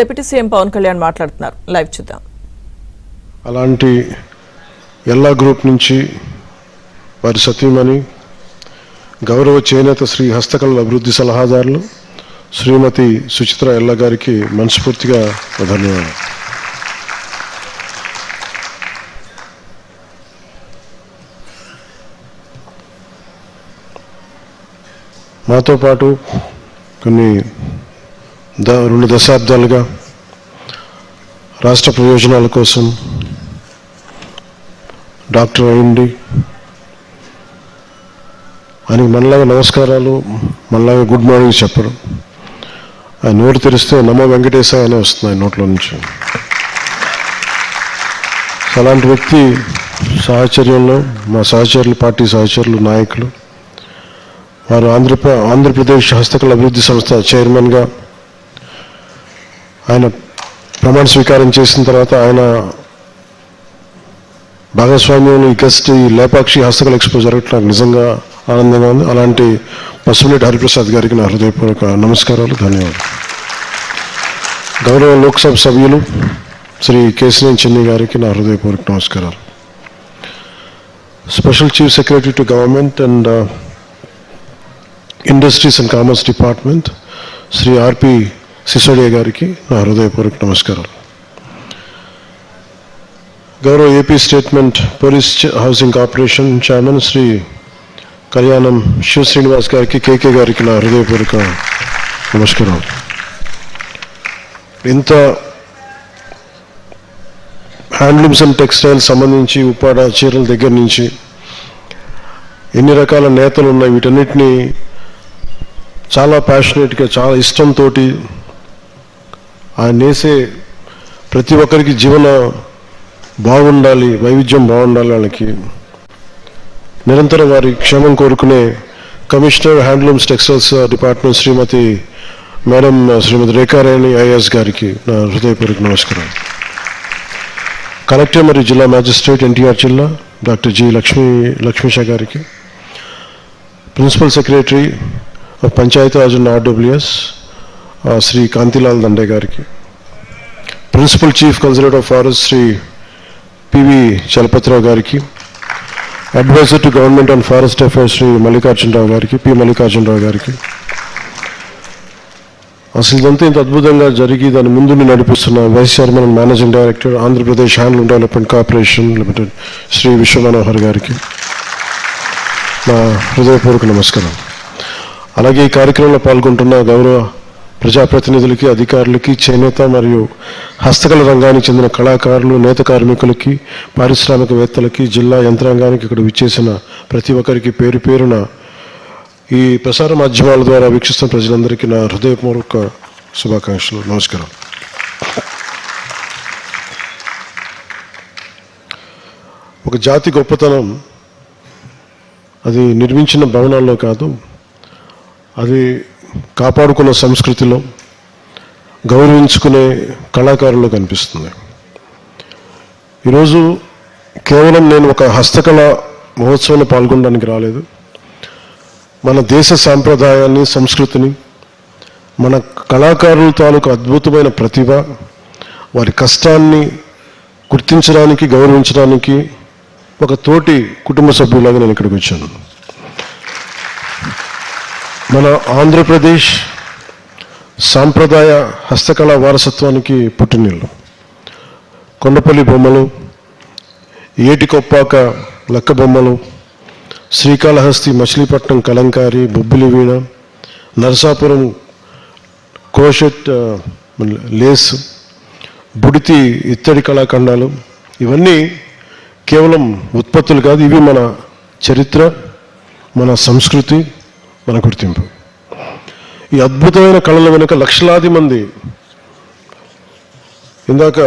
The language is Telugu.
డిప్యూటీ సీఎం పవన్ కళ్యాణ్ మాట్లాడుతున్నారు. లైవ్ చూద్దాం. అలాంటి ఎల్లా గ్రూప్ నుంచి వారి సతీమణి గౌరవ చేనేత శ్రీ హస్తకళల అభివృద్ధి సలహాదారులు శ్రీమతి సుచిత్ర ఎల్లా గారికి మనస్ఫూర్తిగా ధన్యవాదాలు. మాతో పాటు రెండు దశాబ్దాలుగా రాష్ట్ర ప్రయోజనాల కోసం డాక్టర్ అయింది. ఆయనకి మనలాగా నమస్కారాలు, మనలాగా గుడ్ మార్నింగ్ చెప్పడం, ఆయన నోటు తెరిస్తే నమో వెంకటేశాయ అనే వస్తుంది ఆయన నోట్లో నుంచి. అలాంటి వ్యక్తి సాహచర్యంలో మా సహచరులు, పార్టీ సహచరులు, నాయకులు, వారు ఆంధ్రప్రదేశ్ హస్తకళ అభివృద్ధి సంస్థ చైర్మన్గా ఆయన ప్రమాణ స్వీకారం చేసిన తర్వాత ఆయన భాగస్వామ్యంలో ఈ లేపాక్షి హస్తకళ ఎక్స్పో జరగటం నాకు నిజంగా ఆనందంగా ఉంది. అలాంటి పసుపులేటి హరిప్రసాద్ గారికి నా హృదయపూర్వక నమస్కారాలు, ధన్యవాదాలు. గౌరవ లోక్సభ సభ్యులు శ్రీ కేశినేని చిన్ని గారికి నా హృదయపూర్వక నమస్కారాలు. Special chief secretary to government and industries and commerce department Shri RP Sisodia గారికి నా హృదయపూర్వక నమస్కారాలు. గౌరవ AP statement police housing corporation chairman Shri Kalyanam Shiva Srinivas గారికి, కేకే గారికి నా హృదయపూర్వక నమస్కారం. ఇంత హ్యాండ్లూమ్స్ అండ్ టెక్స్టైల్స్ సంబంధించి ఉప్పాడ చీరల దగ్గర నుంచి ఎన్ని రకాల నేతలు ఉన్నాయి, వీటన్నిటినీ చాలా ప్యాషనేట్గా, చాలా ఇష్టంతో ఆయన నేసే ప్రతి ఒక్కరికి జీవన బాగుండాలి, వైవిధ్యం బాగుండాలి, వాళ్ళకి నిరంతరం వారి క్షేమం కోరుకునే కమిషనర్ హ్యాండ్లూమ్స్ టెక్స్టైల్స్ డిపార్ట్మెంట్ శ్రీమతి రేఖారాణి ఐఏఎస్ గారికి నా హృదయపూర్వక నమస్కారం. కలెక్టర్ మరియు జిల్లా మ్యాజిస్ట్రేట్ ఎన్టీఆర్ జిల్లా డాక్టర్ జి లక్ష్మీషా గారికి, principal secretary Panchayati Raj and RWS Shri Kantilal Dande గారికి, principal chief conservator of forest Shri PV Chalapathi Rao గారికి, adviser to government on forest affairs Shri Mallikarjuna Rao గారికి, పి మల్లికార్జునరావు గారికి, అసలు ఇదంతా ఇంత అద్భుతంగా జరిగి దాని ముందుని నడిపిస్తున్న vice chairman and managing director Andhra Pradesh handloom development corporation limited Shri Vishwa Manohar గారికి నా హృదయపూర్వక నమస్కారం. అలాగే ఈ కార్యక్రమంలో పాల్గొంటున్న గౌరవ ప్రజాప్రతినిధులకి, అధికారులకి, చేనేత మరియు హస్తకళ రంగానికి చెందిన కళాకారులు, నేత కార్మికులకి, పారిశ్రామికవేత్తలకి, జిల్లా యంత్రాంగానికి, ఇక్కడ విచ్చేసిన ప్రతి ఒక్కరికి పేరు పేరున ఈ ప్రసార మాధ్యమాల ద్వారా వీక్షిస్తున్న ప్రజలందరికీ నా హృదయపూర్వక శుభాకాంక్షలు, నమస్కారం. ఒక జాతి గొప్పతనం అది నిర్మించిన భవనాల్లో కాదు, అది కాపాడుకున్న సంస్కృతిలో, గౌరవించుకునే కళాకారుల్లో కనిపిస్తుంది. ఈరోజు కేవలం నేను ఒక హస్తకళ మహోత్సవంలో పాల్గొనడానికి రాలేదు. మన దేశ సాంప్రదాయాన్ని, సంస్కృతిని, మన కళాకారుల తాలూకు అద్భుతమైన ప్రతిభ, వారి కష్టాన్ని గుర్తించడానికి, గౌరవించడానికి ఒక తోటి కుటుంబ సభ్యులాగా నేను ఇక్కడికి వచ్చాను. మన ఆంధ్రప్రదేశ్ సాంప్రదాయ హస్తకళా వారసత్వానికి పుట్టినిల్లు. కొండపల్లి బొమ్మలు, ఏటికొప్పాక లక్క బొమ్మలు, శ్రీకాళహస్తి మచిలీపట్నం కలంకారి, బొబ్బిలి వీణ, నరసాపురం క్రోషెట్ లేస్, బుడితి ఇత్తడి కళాఖండాలు, ఇవన్నీ కేవలం ఉత్పత్తులు కాదు, ఇవి మన చరిత్ర, మన సంస్కృతి, మన గుర్తింపు. ఈ అద్భుతమైన కళల వెనుక లక్షలాది మంది, ఇందాక